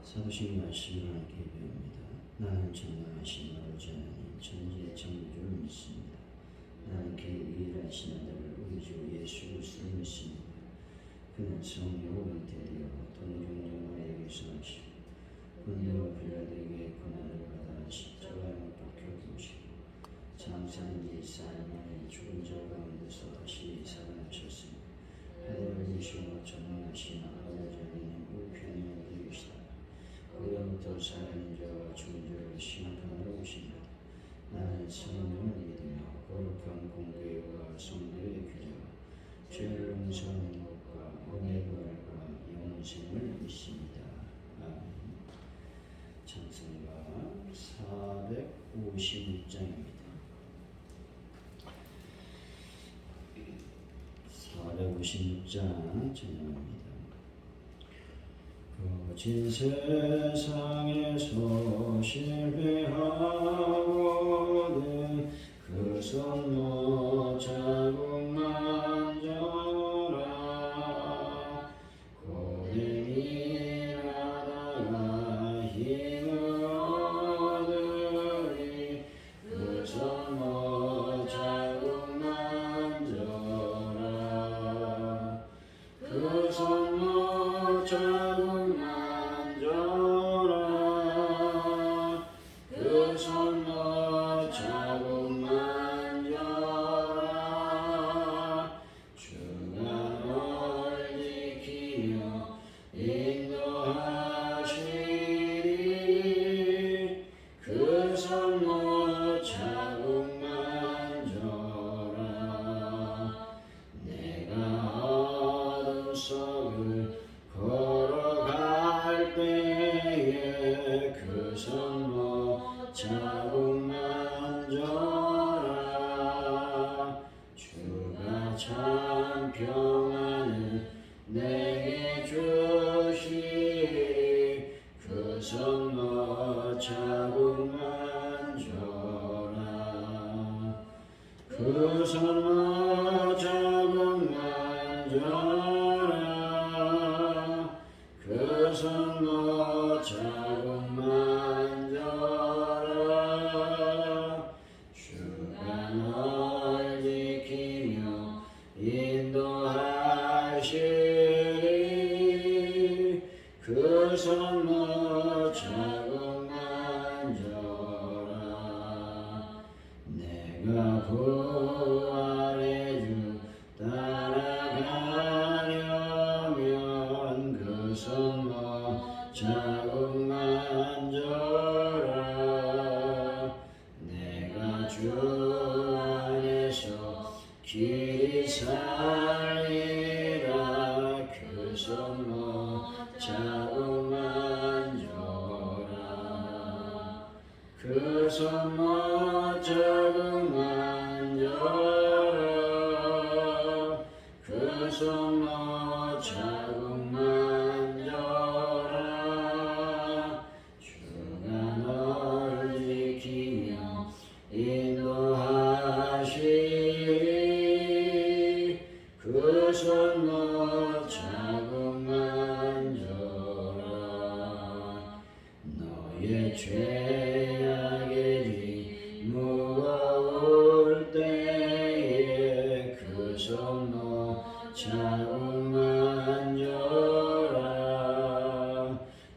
사도신경 말씀을 함께 배웁니다. 나는 전능하신 아버지 하나님 천지의 창조주를 믿습니다. 나는 그 유일하신 아들 우리 주 예수 그리스도를 믿습니다. 그는 성령으로 잉태되어 동정녀 마리아에게서 나시고 본디오 빌라도에게 고난을 받아 십자가에 못 박혀 죽으시고 장사한 지 4일 만에 죽은 자 가운데서 다시 살아나셨으니 하늘을 미시고 전능하신 아버지 하나님 우편에 어디 계시다. 그로부터 살아있는 자와 죽은 자를 심판하러 오신다. 나는 성령을 믿으며 거룩한 공교회와 성도의 교제와 죄를 용서하는 것과 은혜의 부활과 영생을 믿습니다. 아멘. 찬송가 456장입니다. 456장 찬양합니다. 거친 세상에서 실패하거든 그 손 못 자국 만져라. 고생일하다가 힘을 얻으리 그 손 못 자국 만져라. 그 손 못 자국 만져라. 그 손 못 자국 만져라. 주가 널 지키며 인도하시리. 그 손 못 자국 만져라. 내가 어둠 속을 걸어갈 때에 그 손 못 자국 만져라. 주가 참 평안을 내게 주시리. 그 손 못 자국 만져라. 그 손 못 자국 만져라. 그 손 못 자국 만져라. 주가 널 지키며 인도하시리. 그 손 못 자국 만져라. 내가 부활의 주 따라가려면 그 손 못 자국 만져라. 내가 주 안에서 길이 살리라. 그 손 못 자국 만져라. 그 손 못 자국 만져라. 그 손 못 자국 만져라. 주가 널 지키며 인도하시리. 그 손 못 자국 만져라. 너의 죄악의 짐 무거울 때에 그 손 못 자국 만져라.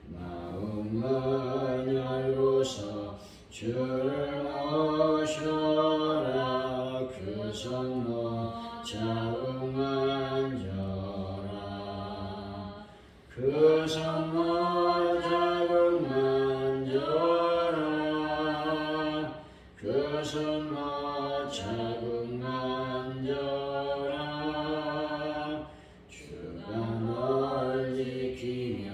마음은 열고서 주를 모셔라. 그 손 못 자국 만져라. 그 손 못 자국 만져라. 그 손 못 자국 만져라. 주가 널 지키며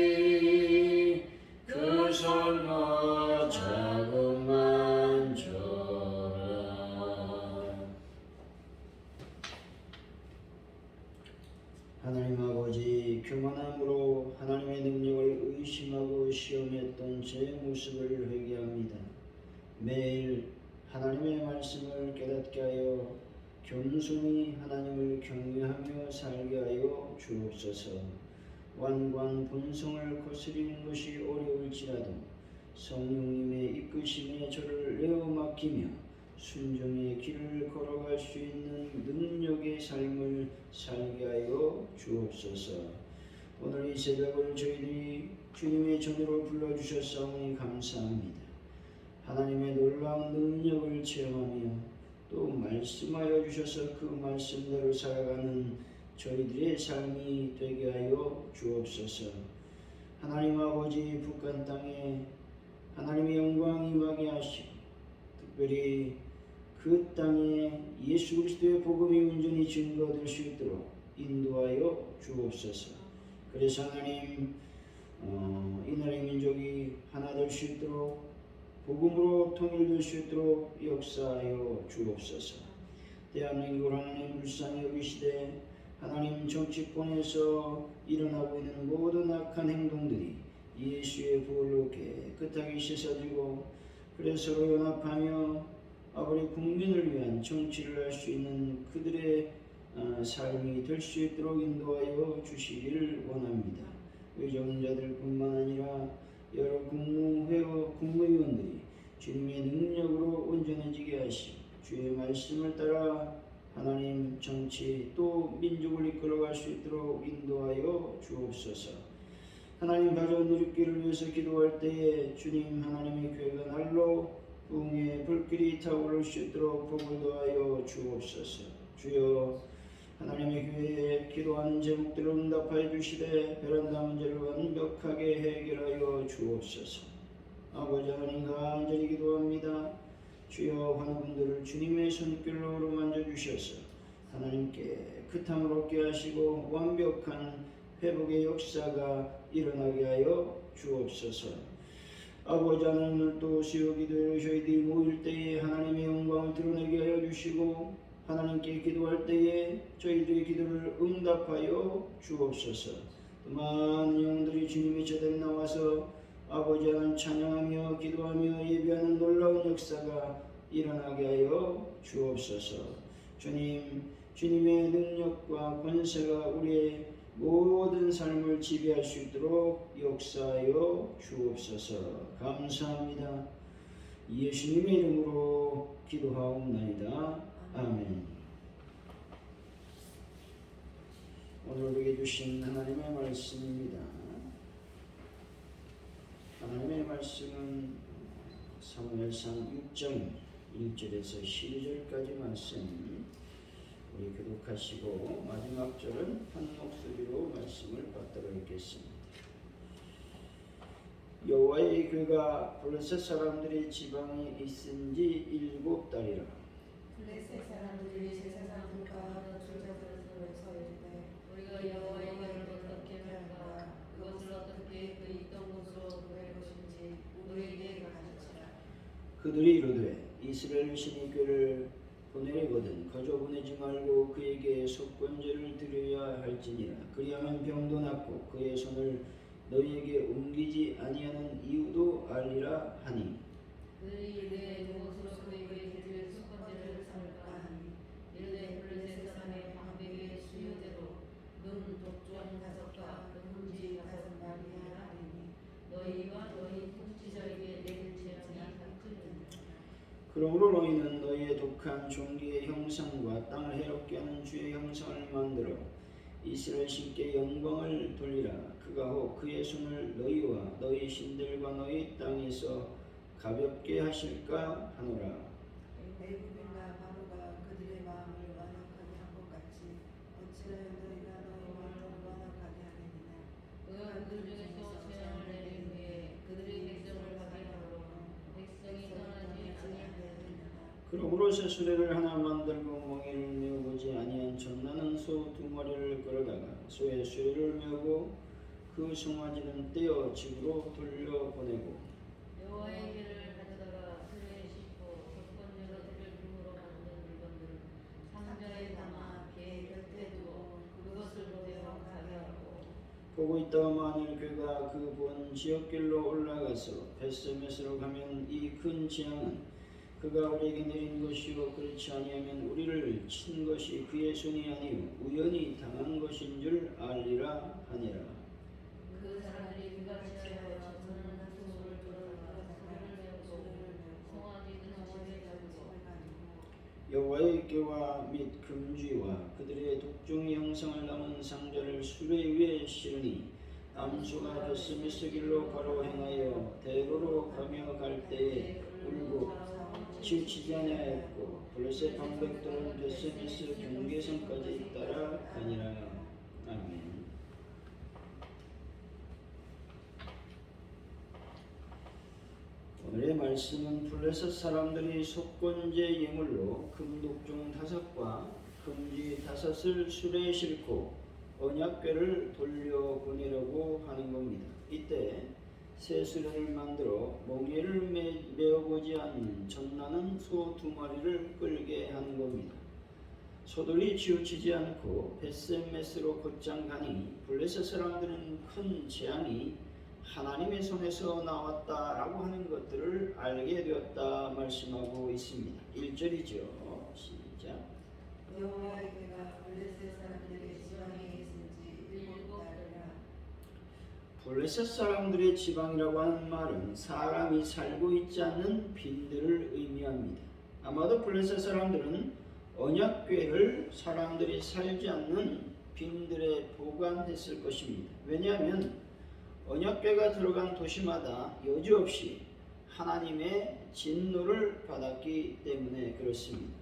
인도하시리. 그 손 못 자국 만져라. 하나님 아버지, 교만함으로 하나님의 능력을 의심하고 시험했던 제 모습을 회개합니다. 매일 하나님의 말씀을 깨닫게 하여 겸손히 하나님을 경외하며 살게 하여 주옵소서. 완고한 본성을 거스리는 것이 어려울지라도 성령님의 이끄심에 저를 내어 맡기며 순종의 길을 걸어갈 수 있는 능력의 삶을 살게 하여 주옵소서. 오늘 이 새벽을 저희들이 주님의 전으로 불러주셨사오니 감사합니다. 하나님의 놀라운 능력을 체험하며 또 말씀하여 주셔서 그 말씀대로 살아가는 저희들의 삶이 되게 하여 주옵소서. 하나님 아버지, 북한 땅에 하나님의 영광이 임하게 하시고 특별히 그 땅에 예수 그리스도의 복음이 온전히 증거될 수 있도록 인도하여 주옵소서. 그래서 하나님 이 나라의 민족이 하나 될 수 있도록 복음으로 통일될 수 있도록 역사하여 주옵소서. 대한민국을 하나님 불쌍히 여기시되 하나님 정치권에서 일어나고 있는 모든 악한 행동들이 예수의 보혈로 깨끗하게 씻어지고 그래서 서로 연합하며 아버지 국민을 위한 정치를 할 수 있는 그들의 삶이 될 수 있도록 인도하여 주시기를 원합니다. 의정자들뿐만 아니라 여러 국무위원들이 주님의 능력으로 온전해지게 하시고 주의 말씀을 따라 하나님 정치 또 민족을 이끌어갈 수 있도록 인도하여 주옵소서. 하나님 가져온 누리끼를 위해서 기도할 때에 주님 하나님의 교회가 날로 부흥의 불길이 타오를 수 있도록 복을 더하여 주옵소서. 주여 하나님의 교회에 기도하는 제목들을 응답하여 주시되 베란다 문제를 완벽하게 해결하여 주옵소서. 아버지 하나님 간절히 기도합니다. 주여 환우분들을 주님의 손길로 어루만져 주셔서 하나님 깨끗함을 얻게 하시고 완벽한 회복의 역사가 일어나게 하여 주옵소서. 아버지 하나님 오늘도 수요 기도회로 저희들이 모일 때에 하나님의 영광을 드러내게 하여 주시고 하나님께 기도할 때에 저희들의 기도를 응답하여 주옵소서. 또 많은 영들이 주님의 제자리에 나와서 아버지 하나님 찬양하며 기도하며 예배하는 놀라운 역사가 일어나게 하여 주옵소서. 주님, 주님의 능력과 권세가 우리의 모든 삶을 지배할 수 있도록 역사하여 주옵소서. 감사합니다. 예수님의 이름으로 기도하옵나이다. 아멘. 오늘 우리에게 주신 하나님의 말씀입니다. 하나님의 말씀은 사무엘상 6장 1절에서 12절까지 말씀 우리 교독하시고 마지막 절은 한 목소리로 말씀을 받들어 읽겠습니다. 여호와의 교회가 블레셋 사람들의 지방에 있은지 7달이라. 블레셋 사람들이 제사장들과 주자들에서 이르되 우리가 여호와의 말을 어떻게 할까? 그것을 어떻게 그 있던 곳으로 보낼 것인지 우리에게 가르치라. 그들이 이르되 이스라엘 신이 그를 보내거든 거저 보내지 말고 그에게 속건제를 드려야 할지니라. 그리하면 병도 낫고 그의 손을 너희에게 옮기지 아니하는 이유도 알리라 하니. 그들이 이르되 무엇으로 그에게 드릴 속건제를 삼을까 하니 이르되 블레셋 사람의 방백의 수요대로 눈 독종 5과 눈문지 5마리라 하니 너희와 너희 통치자에게 내릴 재앙이 같으리라. 그러므로 너희는 너희의 독한 종기의 형상과 땅을 해롭게 하는 주의 형상을 만들어 이스라엘 신께 영광을 돌리라. 그가 혹 그의 손을 너희와 너희 신들과 너희 땅에서 가볍게 하실까 하노라. 애굽인과 바로가 그들의 마음을 완악하게 한 것 같이 어찌하여 너희가 너희 마음을 완악하게 하느니냐. 그가 그들 중에서 재앙을 내린 후에 그들의 백성을 가게 하므로 백성이 떠나지 아니하느니라. 그러므로 새 수레를 하나 만들고 멍에를 메어보지 아니한 전나는 소 2마리를 끌어다가 소의 수레를 메고 그 송아지는 떼어 집으로 돌려보내고 여호와의 길을 가져다가 수레에 싣고 속건제로 드릴 금으로 만든 물건들을 상자에 담아 배 곁에 두고 그것을 보내어 가게 하고. 보고 있다가 만일 그가 그 본 지역길로 올라가서 벳세메스로 가면 이 큰 재앙은 그가 우리에게 내린 것이요 그렇지 아니하면 우리를 친 것이 그의 손이 아니요 우연히 당한 것인 줄 알리라 하니라. 그 사람들이 그가 취하여 전선한 소를 돌아다가 그를 메우고 송아지 근처에 잡고 여호와의 궤와 및 금쥐와 그들의 독종의 형상을 담은 상자를 수레 위에 실으니 암수가 베스메스 길로 바로 행하여 대로로 가며 갈 때에 울고 치우치지 아니하였고 블레셋 방백들은 베스메스 경계선까지 따라가니라. 아멘. 오늘의 말씀은 블레셋 사람들이 속건제 예물로 금독종 5과 금쥐 5을 수레에 싣고 언약궤를 돌려보내려고 하는 겁니다. 이때 새 수레를 만들어 몽에를 메어보지 않는 전나는 소 2마리를 끌게 하는 겁니다. 소들이 치우치지 않고 베스메스로 곧장 가니 블레셋 사람들은 큰 재앙이 하나님의 손에서 나왔다라고 하는 것들을 알게 되었다 말씀하고 있습니다. 1절이죠. 시작. 여호와의 궤가 블레셋 사람들의 지방에 있은지 7달이라. 블레셋 사람들의 지방이라고 하는 말은 사람이 살고 있지 않는 빈들을 의미합니다. 아마도 블레셋 사람들은 언약궤를 사람들이 살지 않는 빈들에 보관했을 것입니다. 왜냐하면 언약궤가 들어간 도시마다 여지없이 하나님의 진노를 받았기 때문에 그렇습니다.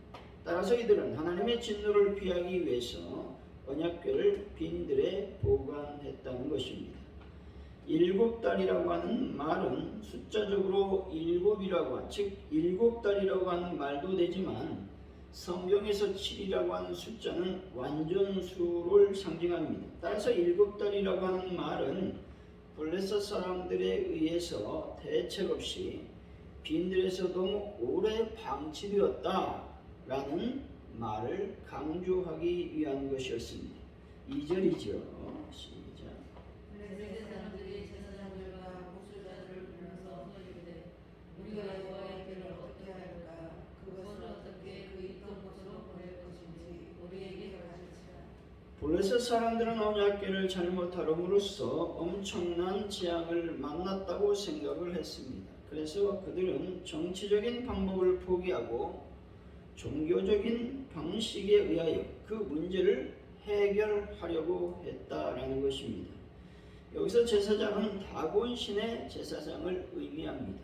따라서 이들은 하나님의 진노를 피하기 위해서 언약궤를 빈들에 보관했다는 것입니다. 7달이라고 하는 말은 숫자적으로 7이라고 즉 7달이라고 하는 말도 되지만 성경에서 7이라고 하는 숫자는 완전수를 상징합니다. 따라서 7달이라고 하는 말은 블레셋 사람들에 의해서 대책 없이 빈들에서 너무 오래 방치되었다라는 말을 강조하기 위한 것이었습니다. 2절이죠. 시작. 블레셋 사람들이 제사장들과 목술자들을 불러서 이르되 우리가 여호와의 궤를 어떻게 할까? 그것을 어떻게 그 있던 곳으로 보낼 것인지 우리에게 가르치라. 블레셋 사람들은 언약궤를 잘못함으로써 엄청난 재앙을 만났다고 생각을 했습니다. 그래서 그들은 정치적인 방법을 포기하고 종교적인 방식에 의하여 그 문제를 해결하려고 했다라는 것입니다. 여기서 제사장은 다곤신의 제사장을 의미합니다.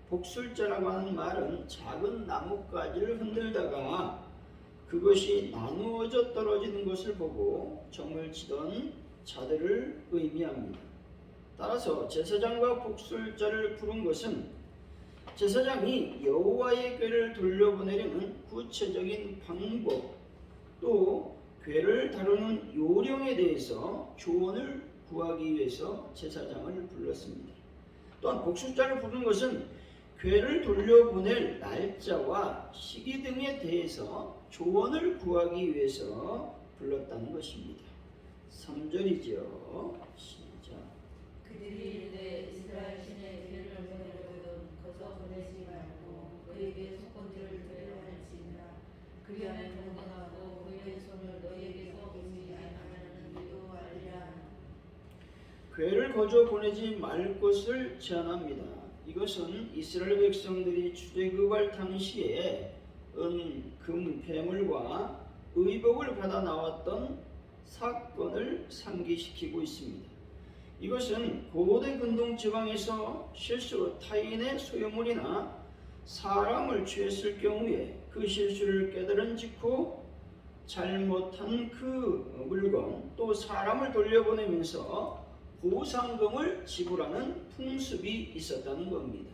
복술자라고 하는 말은 작은 나뭇가지를 흔들다가 그것이 나누어져 떨어지는 것을 보고 점을 치던 자들을 의미합니다. 따라서 제사장과 복술자를 부른 것은 제사장이 여호와의 궤를 돌려보내려는 구체적인 방법 또 궤를 다루는 요령에 대해서 조언을 구하기 위해서 제사장을 불렀습니다. 또한 복술자를 부른 것은 궤를 돌려보낼 날짜와 시기 등에 대해서 조언을 구하기 위해서 불렀다는 것입니다. 3절이죠. 시작. 그들이 이르되 이스라엘 신의 궤를 보내려거든 거저 보내지 말고 그에게 속건제를 드려야 할지니라. 그리하면 건강하고 그의 손을 너희에게서 옮기지 아니하는 줄도 알리라. 궤를 거저 보내지 말 것을 제안합니다. 이것은 이스라엘 백성들이 출애굽할 당시에 은, 금, 폐물과 의복을 받아 나왔던 사건을 상기시키고 있습니다. 이것은 고대 근동 지방에서 실수로 타인의 소유물이나 사람을 취했을 경우에 그 실수를 깨달은 직후 잘못한 그 물건 또 사람을 돌려보내면서 보상금을 지불하는 풍습이 있었다는 겁니다.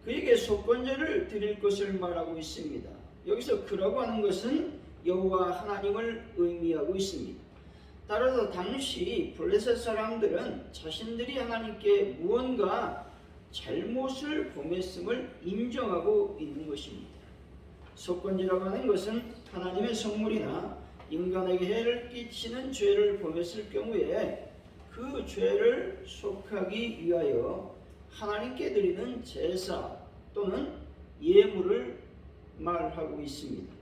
그에게 속건제를 드릴 것을 말하고 있습니다. 여기서 그라고 하는 것은 여호와 하나님을 의미하고 있습니다. 따라서 당시 블레셋 사람들은 자신들이 하나님께 무언가 잘못을 범했음을 인정하고 있는 것입니다. 속건제라고 하는 것은 하나님의 성물이나 인간에게 해를 끼치는 죄를 범했을 경우에 그 죄를 속하기 위하여 하나님께 드리는 제사 또는 예물을 말하고 있습니다.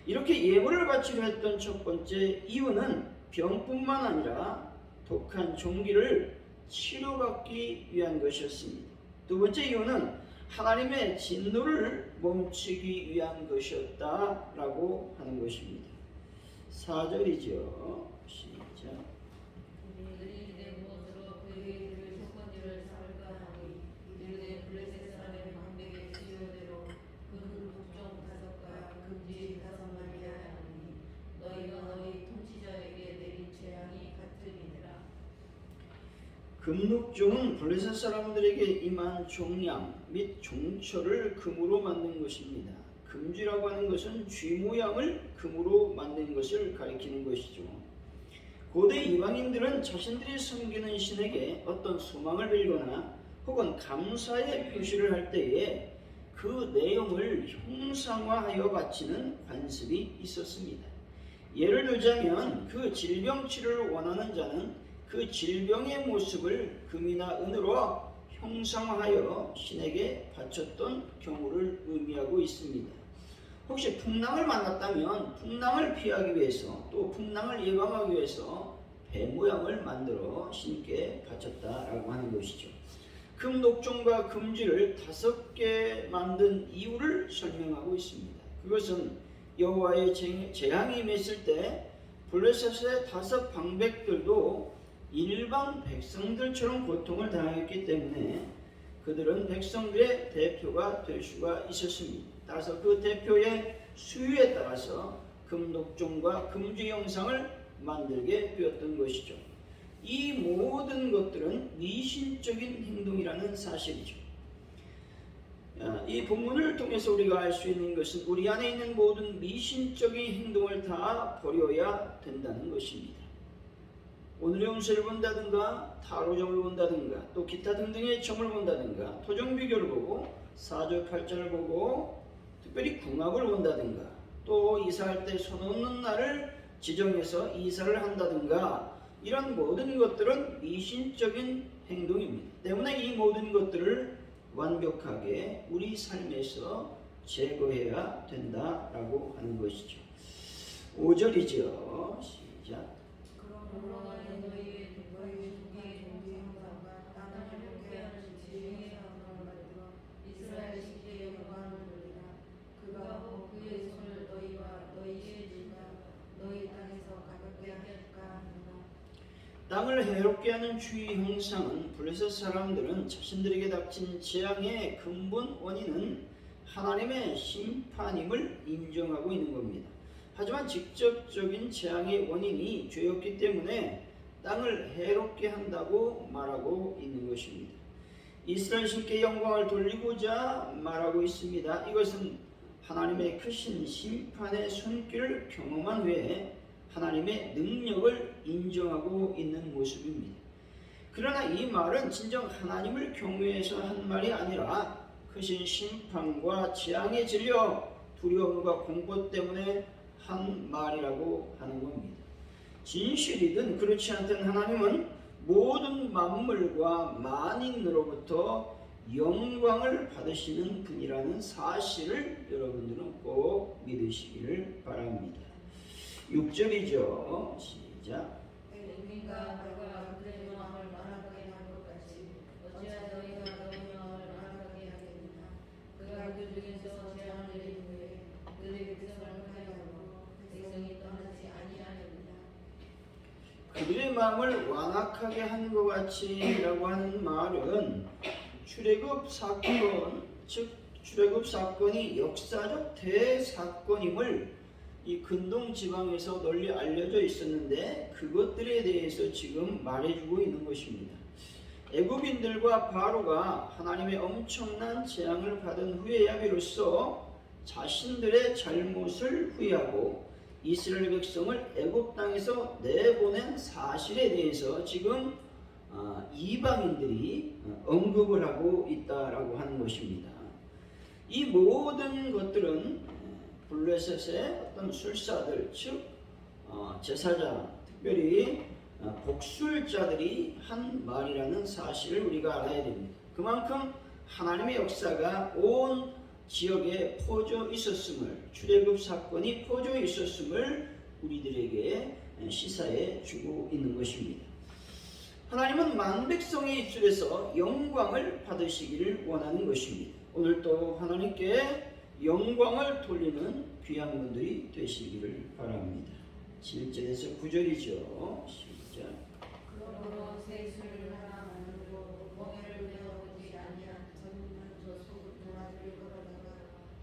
이렇게 예물을 바치려 했던 첫 번째 이유는 병뿐만 아니라 독한 종기를 치료받기 위한 것이었습니다. 두 번째 이유는 하나님의 진노를 멈추기 위한 것이었다라고 하는 것입니다. 4절이죠. 시작. 너희들이 내 무엇으로 그에게 이를 속건지를 삼을까 하니 이르되 블레셋 사람의 방백의 수요대로 금 독종 5과 금지 5마리야 하니 너희가 너희 통치자에게 내린 재앙이 같으리니라. 금록종은 블레셋 사람들에게 임한 종양 및 종처를 금으로 만든 것입니다. 금쥐라고 하는 것은 쥐 모양을 금으로 만든 것을 가리키는 것이죠. 고대 이방인들은 자신들이 섬기는 신에게 어떤 소망을 빌거나 혹은 감사의 표시를 할 때에 그 내용을 형상화하여 바치는 관습이 있었습니다. 예를 들자면 그 질병 치료를 원하는 자는 그 질병의 모습을 금이나 은으로 형상화하여 신에게 바쳤던 경우를 의미하고 있습니다. 혹시 풍랑을 만났다면 풍랑을 피하기 위해서 또 풍랑을 예방하기 위해서 배 모양을 만들어 신께 바쳤다라고 하는 것이죠. 금 녹종과 금쥐를 5개 만든 이유를 설명하고 있습니다. 그것은 여호와의 재앙이 임했을 때 블레셋의 5 방백들도 일반 백성들처럼 고통을 당했기 때문에 그들은 백성들의 대표가 될 수가 있었습니다. 따라서 그 대표의 수요에 따라서 금독종과 금쥐 형상을 만들게 되었던 것이죠. 이 모든 것들은 미신적인 행동이라는 사실이죠. 이 본문을 통해서 우리가 알 수 있는 것은 우리 안에 있는 모든 미신적인 행동을 다 버려야 된다는 것입니다. 오늘의 운세를 본다든가 타로점을 본다든가 또 기타 등등의 점을 본다든가 토종비교를 보고 사절 팔자를 보고 특별히 궁합을 본다든가 또 이사할 때 손 없는 날을 지정해서 이사를 한다든가 이런 모든 것들은 미신적인 행동입니다. 때문에 이 모든 것들을 완벽하게 우리 삶에서 제거해야 된다라고 하는 것이죠. 5절이죠. 시작. 그러므로 너희의 종기의 종기 형상과 땅을 회복케 하는 지혜의 사람을 만들어 이스라엘 신께 영광을 돌리라. 그가 곧 그의 손을 너희와 너희의 집과 너희 땅에서 가볍게 하였을까 하노라. 땅을 해롭게 하는 주의 형상은 블레셋 사람들은 자신들에게 닥친 재앙의 근본 원인은 하나님의 심판임을 인정하고 있는 겁니다. 하지만 직접적인 재앙의 원인이 죄였기 때문에 땅을 해롭게 한다고 말하고 있는 것입니다. 이스라엘 신께 영광을 돌리고자 말하고 있습니다. 이것은 하나님의 크신 심판의 손길을 경험한 후에 하나님의 능력을 인정하고 있는 모습입니다. 그러나 이 말은 진정 하나님을 경외해서 한 말이 아니라 크신 심판과 재앙에 질려 두려움과 공포 때문에 한 말이라고 하는 겁니다. 진실이든 그렇지 않든 하나님은 모든 만물과 만인으로부터 영광을 받으시는 분이라는 사실을 여러분들은 꼭 믿으시기를 바랍니다. 6절이죠. 시작. 우리가 너희가 그들의 마음을 만하게 한 것 같이 어찌하여 너희가 너희 마음을 만하게 하겠느냐. 그가 그 중에서 재앙을 내린 후에 그들의 백성을 하여하고 백성이 떠나지 아니하였느냐. 그들의 마음을 완악하게 한 것 같이라고 하는 말은 출애굽 사건, 즉 출애굽 사건이 역사적 대사건임을 이 근동 지방에서 널리 알려져 있었는데 그것들에 대해서 지금 말해주고 있는 것입니다. 애굽인들과 바로가 하나님의 엄청난 재앙을 받은 후에야 비로소 자신들의 잘못을 후회하고 이스라엘 백성을 애굽 땅에서 내보낸 사실에 대해서 지금 이방인들이 언급을 하고 있다라고 하는 것입니다. 이 모든 것들은 블레셋의 어떤 술사들, 즉 제사장, 특별히 복술자들이 한 말이라는 사실을 우리가 알아야 됩니다. 그만큼 하나님의 역사가 온 지역에 퍼져 있었음을, 출애굽 사건이 퍼져 있었음을 우리들에게 시사해 주고 있는 것입니다. 하나님은 많은 백성의 입술에서 영광을 받으시기를 원하는 것입니다. 오늘도 하나님께 영광을 돌리는 귀한 분들이 되시기를 바랍니다. 7절에서 9절이죠. 시작. 그러므로 세수를 하나 만들고 멍에를 메어보지 아니한 전문 저 송아지를 걸어다가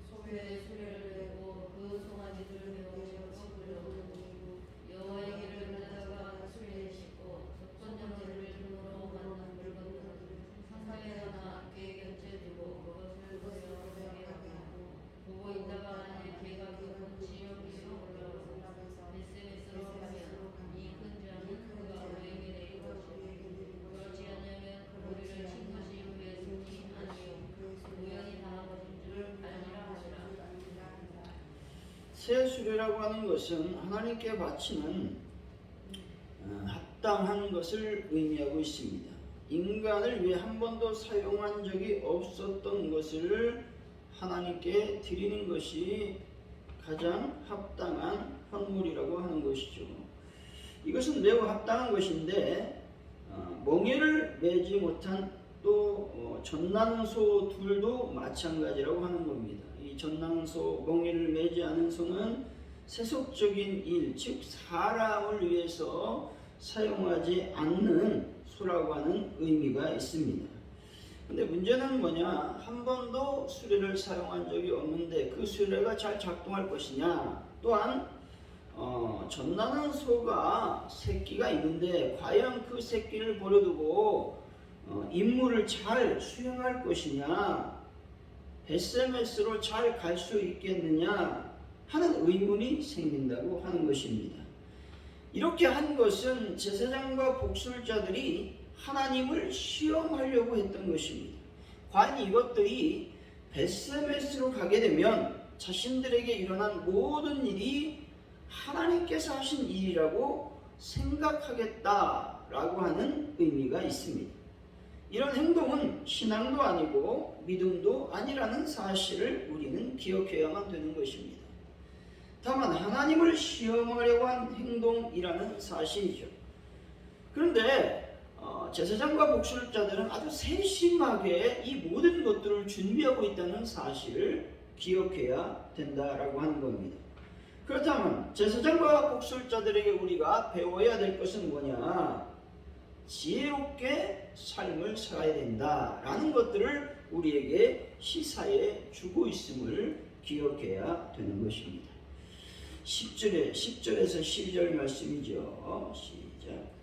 소에 수레를 내고 그 송아지를 메어 집을 옮기고 여호와의 길을 가다가 수레에 싣고 전염제를 등으로 만난 물건을 상자에 하나 궤 곁에 두고 그것을 메어 가게 하고 보고 있다가 안에 개가 깊은 지역에서 올라와서 벳세메스로 가면 이 큰 자는 그가 우리에게 내린 것이요 그렇지 않으면 우리를 친 것이 그의 손이 아니요 우연히 당한 것인 줄 알리라 하시라. 새 수레라고 하는 것은 하나님께 바치는 합당한 것을 의미하고 있습니다. 인간을 위해 한 번도 사용한 적이 없었던 것을 하나님께 드리는 것이 가장 합당한 헌물이라고 하는 것이죠. 이것은 매우 합당한 것인데 멍에를 매지 못한 또 젖나는 소 둘도 마찬가지라고 하는 겁니다. 이 젖나는 소, 멍에를 매지 않은 소는 세속적인 일, 즉 사람을 위해서 사용하지 않는 소라고 하는 의미가 있습니다. 근데 문제는 뭐냐? 한 번도 수레를 사용한 적이 없는데 그 수레가 잘 작동할 것이냐? 또한 젖나는 소가 새끼가 있는데 과연 그 새끼를 버려두고 임무를 잘 수행할 것이냐? SMS로 잘 갈 수 있겠느냐? 하는 의문이 생긴다고 하는 것입니다. 이렇게 한 것은 제사장과 복술자들이 하나님을 시험하려고 했던 것입니다. 과연 이것들이 벳세메스로 가게 되면 자신들에게 일어난 모든 일이 하나님께서 하신 일이라고 생각하겠다라고 하는 의미가 있습니다. 이런 행동은 신앙도 아니고 믿음도 아니라는 사실을 우리는 기억해야만 되는 것입니다. 다만 하나님을 시험하려고 한 행동이라는 사실이죠. 그런데 제사장과 복술자들은 아주 세심하게 이 모든 것들을 준비하고 있다는 사실을 기억해야 된다라고 하는 겁니다. 그렇다면 제사장과 복술자들에게 우리가 배워야 될 것은 뭐냐? 지혜롭게 삶을 살아야 된다라는 것들을 우리에게 시사해 주고 있음을 기억해야 되는 것입니다. 10절에서 12절 말씀이죠. 시작.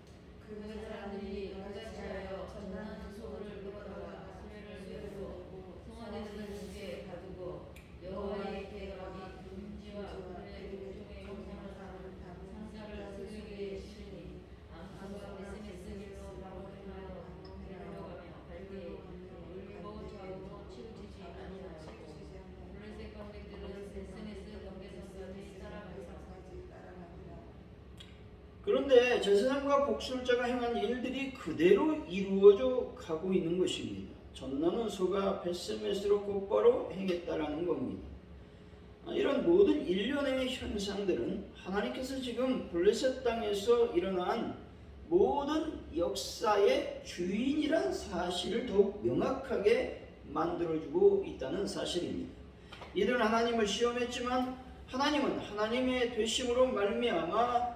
그 사람들이 여자같이 하여 젖나는 소를 끌어다가 수레를 세우고 송아지들은 집에 가두고 여호와의 계각이 금지와 그의 공중의 영상을 담은 상자를 스스로에게 실으니 암과 벳세메스 길로 바로 행하여 데려가며 발뒤에 울고 좌우로 치우치지 아니하였고 블레셋 관객들은 벳세메스 경계선까지 따라가서 그런데 제사장과 복술자가 행한 일들이 그대로 이루어져 가고 있는 것입니다. 젖나는 소가 벳세메스로 곧바로 행했다라는 겁니다. 이런 모든 일련의 현상들은 하나님께서 지금 블레셋 땅에서 일어난 모든 역사의 주인이란 사실을 더욱 명확하게 만들어주고 있다는 사실입니다. 이들은 하나님을 시험했지만 하나님은 하나님의 되심으로 말미암아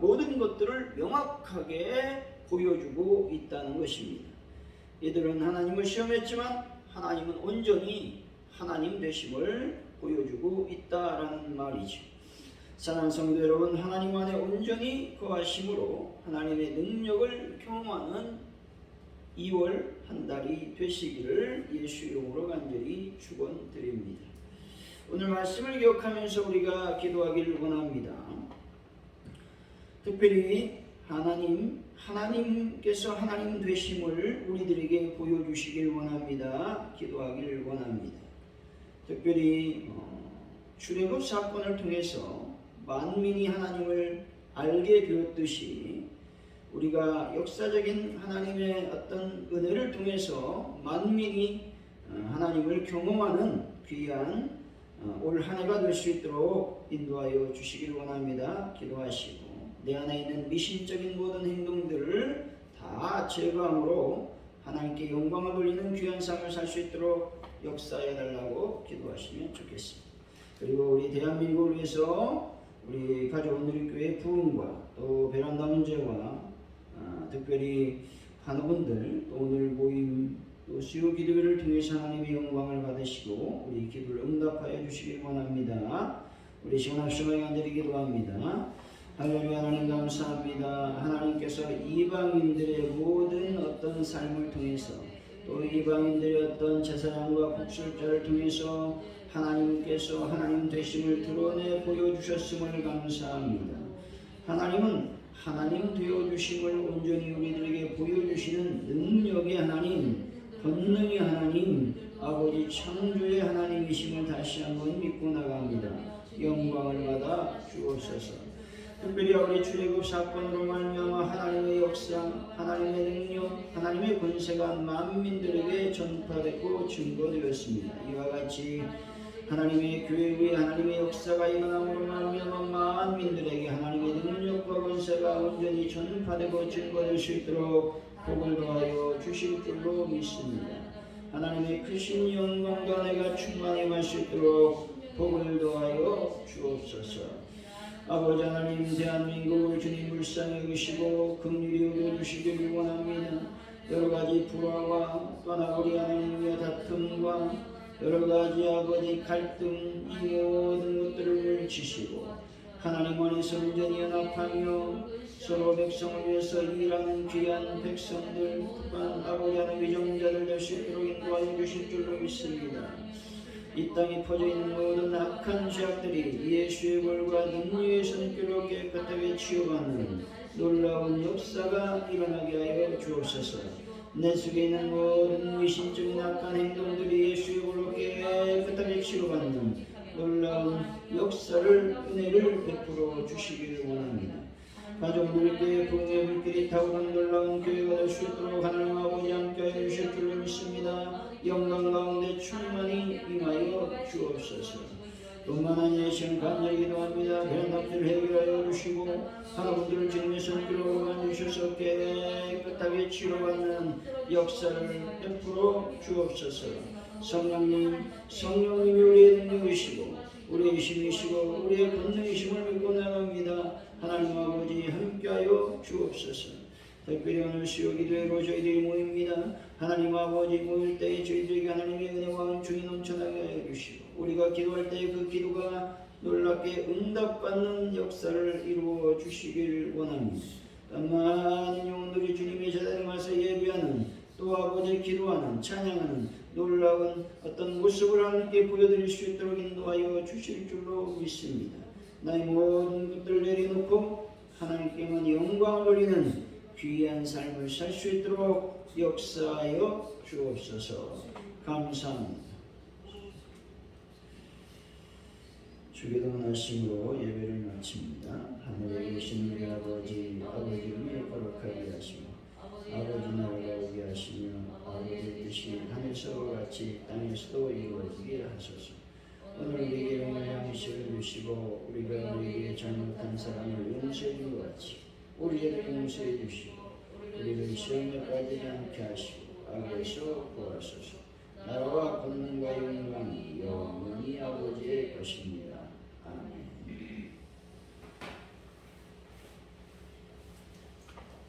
모든 것들을 명확하게 보여주고 있다는 것입니다. 이들은 하나님을 시험했지만 하나님은 온전히 하나님 되심을 보여주고 있다라는 말이죠. 사랑하는 성도 여러분, 하나님 안에 온전히 거하심으로 하나님의 능력을 경험하는 2월 한 달이 되시기를 예수 이름으로 간절히 축원드립니다. 오늘 말씀을 기억하면서 우리가 기도하기를 원합니다. 특별히 하나님께서 하나님 되심을 우리들에게 보여주시길 원합니다. 기도하기를 원합니다. 특별히 출애굽 사건을 통해서 만민이 하나님을 알게 되었듯이 우리가 역사적인 하나님의 어떤 은혜를 통해서 만민이 하나님을 경험하는 귀한 올 한 해가 될 수 있도록 인도하여 주시기를 원합니다. 기도하시고 내 안에 있는 미신적인 모든 행동들을 다 제거함으로 하나님께 영광을 돌리는 귀한 삶을 살 수 있도록 역사해 달라고 기도하시면 좋겠습니다. 그리고 우리 대한민국을 위해서 우리 가족 오늘교회 부흥과 또 베란다 문제와 특별히 환우분들 또 오늘 모임 또 수요 기도회를 통해서 하나님의 영광을 받으시고 우리 기도를 응답하여 주시길 원합니다. 우리 시원한 시간에 드리 기도합니다. 할렐루야. 하나님 감사합니다. 하나님께서 이방인들의 모든 어떤 삶을 통해서 또 이방인들의 어떤 제사장과 국술자를 통해서 하나님께서 하나님 되심을 드러내 보여주셨음을 감사합니다. 하나님은 하나님 되어주심을 온전히 우리들에게 보여주시는 능력의 하나님, 권능의 하나님, 아버지 창조의 하나님이심을 다시 한번 믿고 나갑니다. 영광을 받아 주옵소서. 특별히 우리 출애굽 사건으로 말미암아 하나님의 역사, 하나님의 능력, 하나님의 권세가 만민들에게 전파되고 증거되었습니다. 이와 같이 하나님의 교회 위에 하나님의 역사가 일어남으로 말미암아 만민들에게 하나님의 능력과 권세가 온전히 전파되고 증거될 수 있도록 복을 더하여 주실 줄로 믿습니다. 하나님의 크신 영광과 내가 충만히 임할 수 있도록 복을 더하여 주옵소서. 아버지 하나님, 대한민국을 주님 불쌍히 여기시고 긍휼히 여겨주시기를 원합니다. 여러가지 불화와 떠나버리 하나님의 다툼과 여러가지 아버지 갈등, 이 모든 것들을 물리치시고 하나님 안에서 온전히 연합하며 서로 백성을 위해서 일하는 귀한 백성들, 또한 아버지 하나님 위정자들 될 수 있도록 인도하여 주실 줄로 믿습니다. 이 땅에 퍼져있는 모든 악한 죄악들이 예수의 벌과 능력의 손길로 깨끗하게 치유받는 놀라운 역사가 일어나게 하여 주옵소서. 내 속에 있는 모든 미신적인 악한 행동들이 예수의 벌로 깨끗하게 치유받는 놀라운 역사를, 은혜를 베풀어 주시기를 원합니다. 가족들께 부흥의 불길이 타오르는 놀라운 교회가 될 수 있도록 하나님 아버지 함께하여 주실 줄로 믿습니다. 영광 가운데 충만히 임하여 주옵소서. 뿐만 아니라 시험 간절히 기도합니다. 베란다들을 해결하여 주시고 하나님들을 주님의 손길로 만주셔서 깨끗하게 치료받는 역사를 베풀어 주옵소서. 성령님이 우리의 능력이시고 우리의 힘이시고 우리의 권능이심을 믿고 나갑니다. 하나님 아버지 함께하여 주옵소서. 특별히 오늘 수요 기도회로 저희들이 모입니다. 하나님 아버지 모일 때에 저희들에게 하나님의 은혜와 은총이 넘쳐나게 하여 주시고 우리가 기도할 때에 그 기도가 놀랍게 응답받는 역사를 이루어 주시길 원합니다. 많은 영혼들이 주님의 제자리에 와서 예배하는 또 아버지 기도하는 찬양하는 놀라운 어떤 모습을 하나님께 보여드릴 수 있도록 인도하여 주실 줄로 믿습니다. 나의 모든 것들을 내려놓고 하나님께만 영광을 돌리는 귀한 삶을 살 수 있도록 역사하여 주옵소서. 감사합니다. 주기도 하심으로 예배를 마칩니다. 하늘에 계신 우리 아버지, 아버지를 거룩하게 하시고 아버지 나라가 오게 하시며 아버지의 뜻이 하늘에서 같이 땅에서도 이루어지게 하소서. 오늘 우리에게 영원한 양식을 주시고 우리가 우리에게 잘못한 사람을 용서해 준 것 같이 우리에게 용서해 주시고 우리를 시험에 빠지지 않게 하시고 악에서 구하소서. 나라와 권능과 영광이 영원히 아버지의 것입니다.